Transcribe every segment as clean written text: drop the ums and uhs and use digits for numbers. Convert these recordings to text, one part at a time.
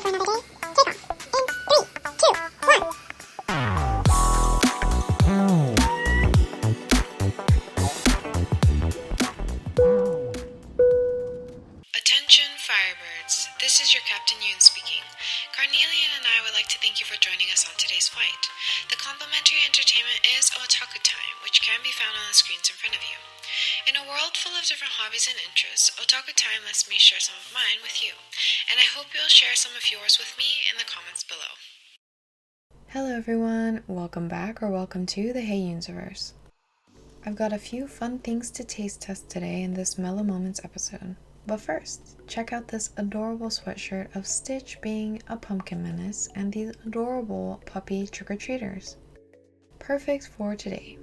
for another day. Take off. In 3, 2, 1. Attention Firebirds, this is your Captain Eunz speaking. Carnelian and I would like to thank you for joining us on today's flight. The complimentary entertainment is Otaku Time, which can be found on the screens in front of you. In a world full of different hobbies and interests, Otaku Time lets me share some of mine with you, and I hope you'll share some of yours with me in the comments below. Hello everyone, welcome back or welcome to the HeyEunziverse. I've got a few fun things to taste test today in this Mellow Moments episode. But first, check out this adorable sweatshirt of Stitch being a pumpkin menace and these adorable puppy trick-or-treaters. Perfect for today.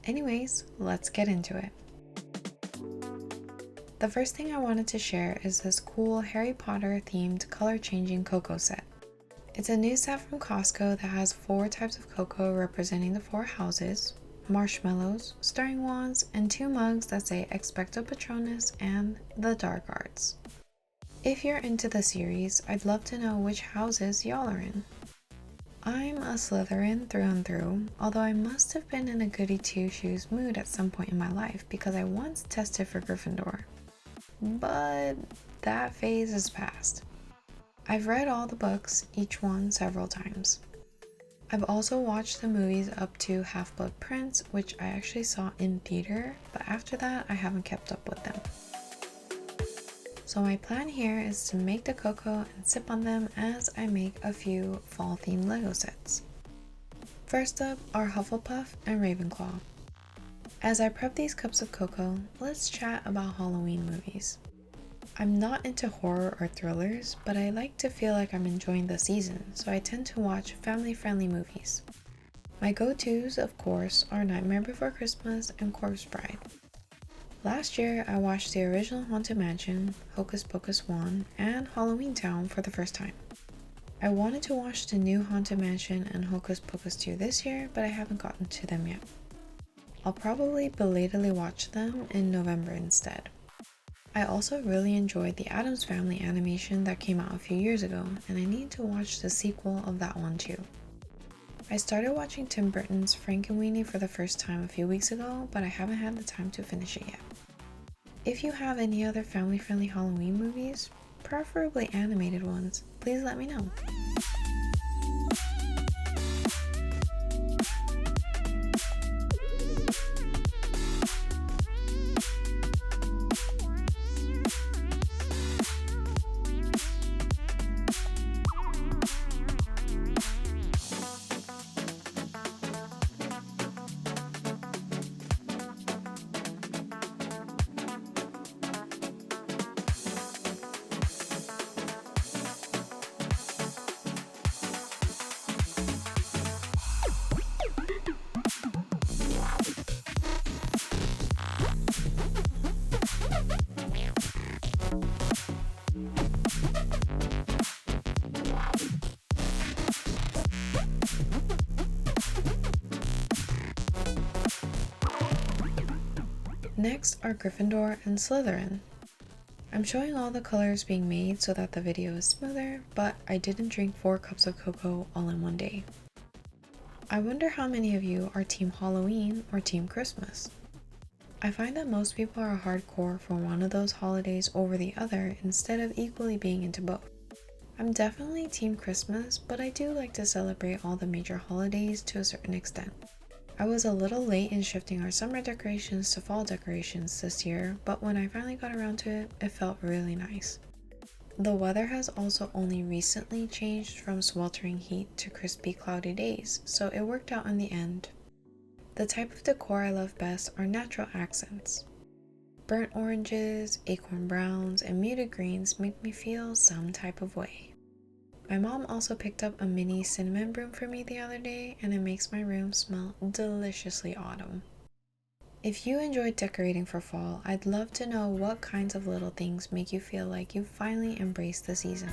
Anyways, let's get into it. The first thing I wanted to share is this cool Harry Potter themed color-changing cocoa set. It's a new set from Costco that has 4 types of cocoa representing the 4 houses, marshmallows, stirring wands, and 2 mugs that say Expecto Patronus and the Dark Arts. If you're into the series, I'd love to know which houses y'all are in. I'm a Slytherin through and through, although I must have been in a goody two-shoes mood at some point in my life because I once tested for Gryffindor. But that phase is past. I've read all the books, each one several times. I've also watched the movies up to Half-Blood Prince, which I actually saw in theater, but after that I haven't kept up with them. So my plan here is to make the cocoa and sip on them as I make a few fall-themed Lego sets. First up are Hufflepuff and Ravenclaw. As I prep these cups of cocoa, let's chat about Halloween movies. I'm not into horror or thrillers, but I like to feel like I'm enjoying the season, so I tend to watch family-friendly movies. My go-tos, of course, are Nightmare Before Christmas and Corpse Bride. Last year, I watched the original Haunted Mansion, Hocus Pocus 1, and Halloween Town for the first time. I wanted to watch the new Haunted Mansion and Hocus Pocus 2 this year, but I haven't gotten to them yet. I'll probably belatedly watch them in November instead. I also really enjoyed the Addams Family animation that came out a few years ago, and I need to watch the sequel of that one too. I started watching Tim Burton's Frankenweenie for the first time a few weeks ago, but I haven't had the time to finish it yet. If you have any other family-friendly Halloween movies, preferably animated ones, please let me know. Next are Gryffindor and Slytherin. I'm showing all the colors being made so that the video is smoother, but I didn't drink 4 cups of cocoa all in one day. I wonder how many of you are Team Halloween or Team Christmas. I find that most people are hardcore for one of those holidays over the other instead of equally being into both. I'm definitely Team Christmas, but I do like to celebrate all the major holidays to a certain extent. I was a little late in shifting our summer decorations to fall decorations this year, but when I finally got around to it, it felt really nice. The weather has also only recently changed from sweltering heat to crispy cloudy days, so it worked out in the end. The type of decor I love best are natural accents. Burnt oranges, acorn browns, and muted greens make me feel some type of way. My mom also picked up a mini cinnamon broom for me the other day, and it makes my room smell deliciously autumn. If you enjoy decorating for fall, I'd love to know what kinds of little things make you feel like you finally embraced the season.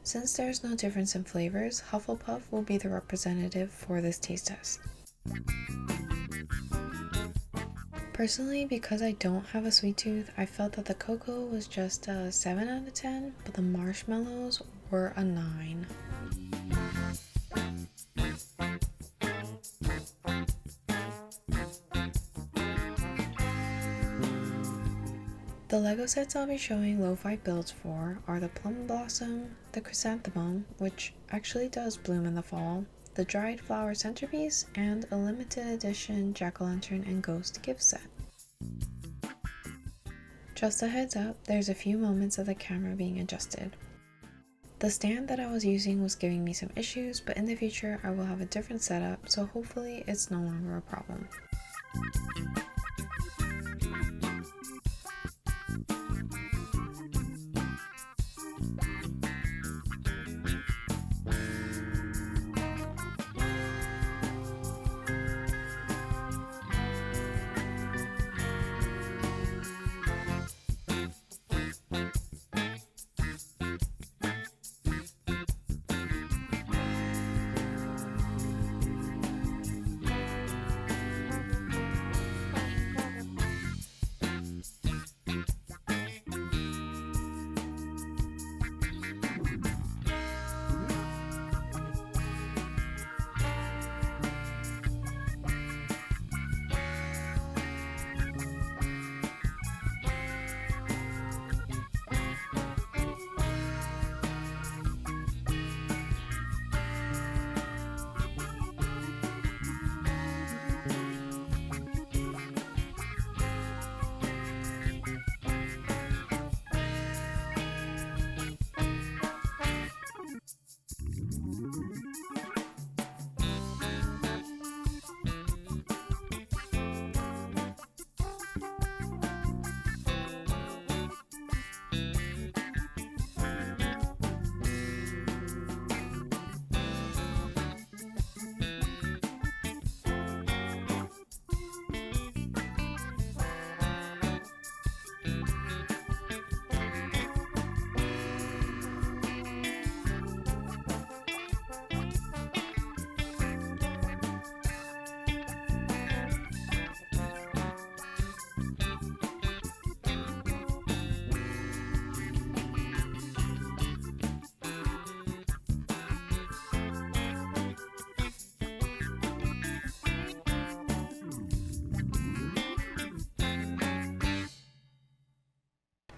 Since there's no difference in flavors, Hufflepuff will be the representative for this taste test. Personally, because I don't have a sweet tooth, I felt that the cocoa was just a 7 out of 10, but the marshmallows were a 9. The Lego sets I'll be showing LoFi builds for are the Plum Blossom, the Chrysanthemum, which actually does bloom in the fall, the Dried Flower Centerpiece, and a limited edition Jack-o'-lantern and Ghost gift set. Just a heads up, there's a few moments of the camera being adjusted. The stand that I was using was giving me some issues, but in the future I will have a different setup, so hopefully it's no longer a problem.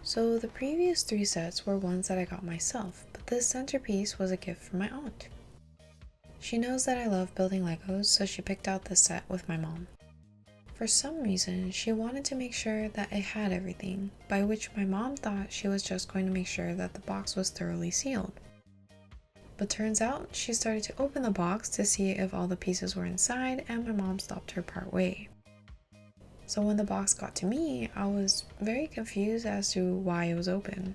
So the previous 3 sets were ones that I got myself, but this centerpiece was a gift from my aunt. She knows that I love building Legos, so she picked out this set with my mom. For some reason, she wanted to make sure that it had everything, by which my mom thought she was just going to make sure that the box was thoroughly sealed. But turns out, she started to open the box to see if all the pieces were inside, and my mom stopped her part way. So when the box got to me, I was very confused as to why it was open.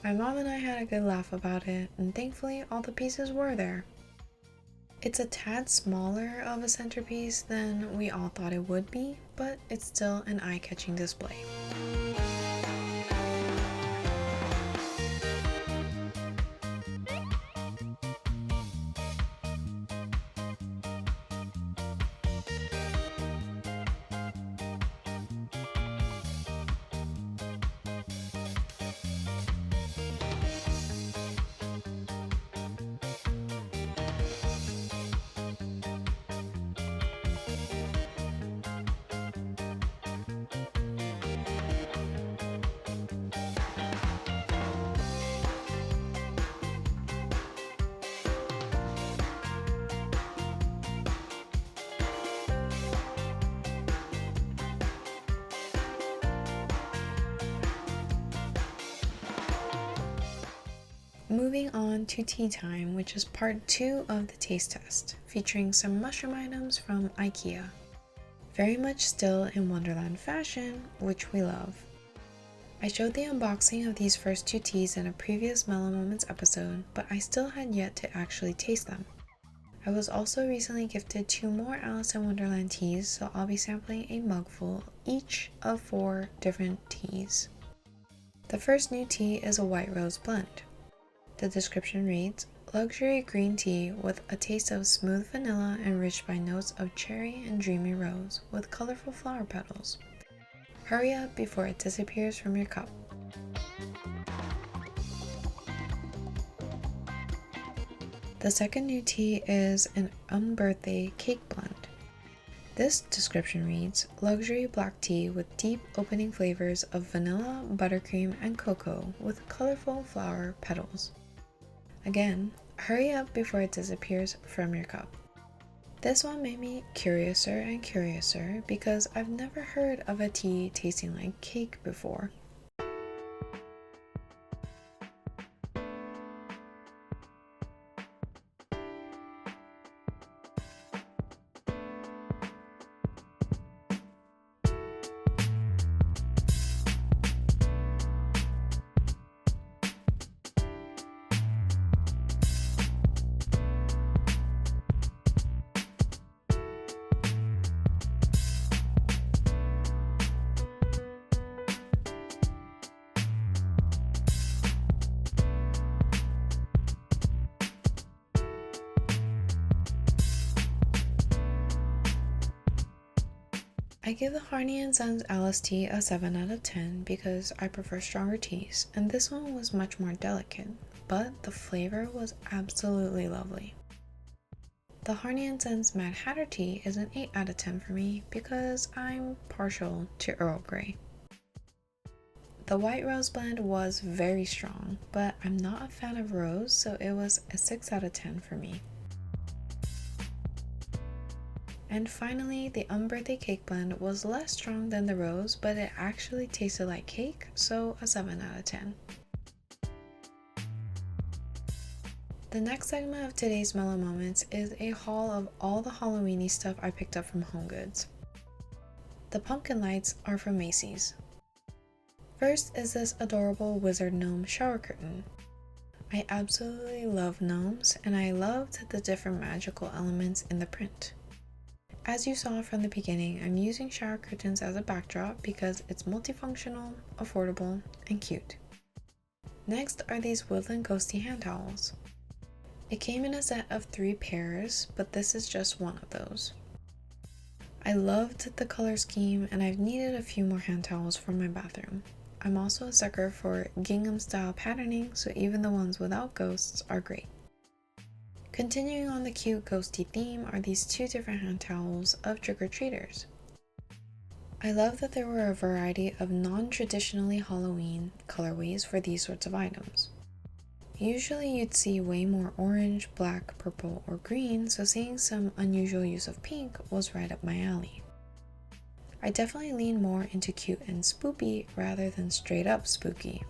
My mom and I had a good laugh about it, and thankfully all the pieces were there. It's a tad smaller of a centerpiece than we all thought it would be, but it's still an eye-catching display. Moving on to tea time, which is part 2 of the taste test, featuring some mushroom items from IKEA. Very much still in Wonderland fashion, which we love. I showed the unboxing of these first 2 teas in a previous Mellow Moments episode, but I still had yet to actually taste them. I was also recently gifted 2 more Alice in Wonderland teas, so I'll be sampling a mugful each of 4 different teas. The first new tea is a white rose blend. The description reads, luxury green tea with a taste of smooth vanilla enriched by notes of cherry and dreamy rose with colorful flower petals. Hurry up before it disappears from your cup. The second new tea is an unbirthday cake blend. This description reads, luxury black tea with deep opening flavors of vanilla, buttercream, and cocoa with colorful flower petals. Again, hurry up before it disappears from your cup. This one made me curiouser and curiouser because I've never heard of a tea tasting like cake before. I give the Heya Firebirds Alice tea a 7 out of 10 because I prefer stronger teas, and this one was much more delicate, but the flavor was absolutely lovely. The Heya Firebirds Mad Hatter tea is an 8 out of 10 for me because I'm partial to Earl Grey. The White Rose blend was very strong, but I'm not a fan of rose, so it was a 6 out of 10 for me. And finally, the unbirthday cake blend was less strong than the rose, but it actually tasted like cake, so a 7 out of 10. The next segment of today's Mellow Moments is a haul of all the Halloweeny stuff I picked up from HomeGoods. The pumpkin lights are from Macy's. First is this adorable wizard gnome shower curtain. I absolutely love gnomes, and I loved the different magical elements in the print. As you saw from the beginning, I'm using shower curtains as a backdrop because it's multifunctional, affordable, and cute. Next are these woodland ghosty hand towels. It came in a set of 3 pairs, but this is just one of those. I loved the color scheme, and I've needed a few more hand towels for my bathroom. I'm also a sucker for gingham style patterning, so even the ones without ghosts are great. Continuing on the cute ghosty theme are these 2 different hand towels of trick-or-treaters. I love that there were a variety of non-traditionally Halloween colorways for these sorts of items. Usually you'd see way more orange, black, purple, or green, so seeing some unusual use of pink was right up my alley. I definitely lean more into cute and spoopy rather than straight up spooky.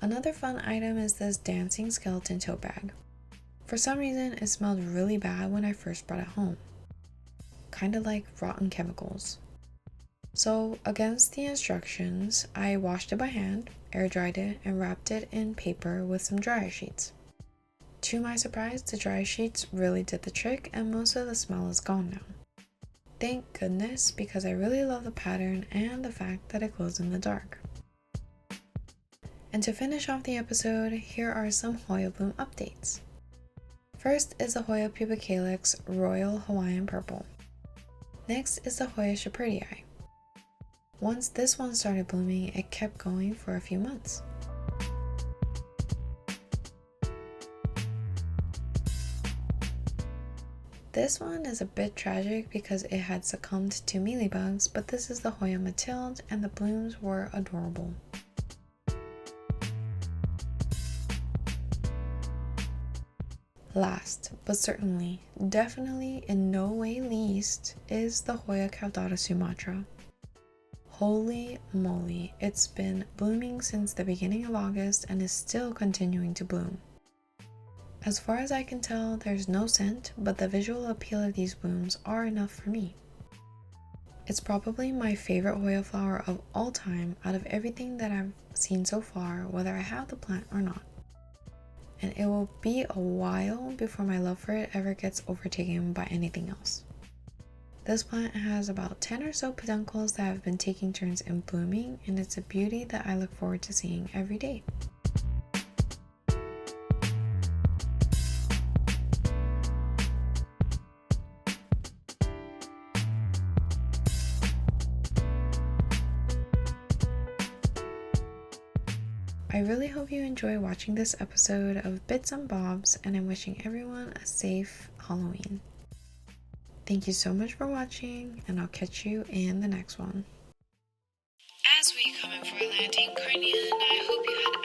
Another fun item is this dancing skeleton tote bag. For some reason, it smelled really bad when I first brought it home. Kinda like rotten chemicals. So, against the instructions, I washed it by hand, air dried it, and wrapped it in paper with some dryer sheets. To my surprise, the dryer sheets really did the trick and most of the smell is gone now. Thank goodness, because I really love the pattern and the fact that it glows in the dark. And to finish off the episode, here are some Hoya Bloom updates. First is the Hoya Pubic Calyx Royal Hawaiian Purple. Next is the Hoya Shepherdii. Once this one started blooming, it kept going for a few months. This one is a bit tragic because it had succumbed to mealybugs, but this is the Hoya Mathilde and the blooms were adorable. Last, but certainly, definitely in no way least, is the Hoya Caudata Sumatra. Holy moly, it's been blooming since the beginning of August and is still continuing to bloom. As far as I can tell, there's no scent, but the visual appeal of these blooms are enough for me. It's probably my favorite Hoya flower of all time out of everything that I've seen so far, whether I have the plant or not. And it will be a while before my love for it ever gets overtaken by anything else. This plant has about 10 or so peduncles that have been taking turns in blooming, and it's a beauty that I look forward to seeing every day. I really hope you enjoy watching this episode of Bits and Bobs, and I'm wishing everyone a safe Halloween. Thank you so much for watching, and I'll catch you in the next one. As we come in for a landing, Carnelia and I hope you had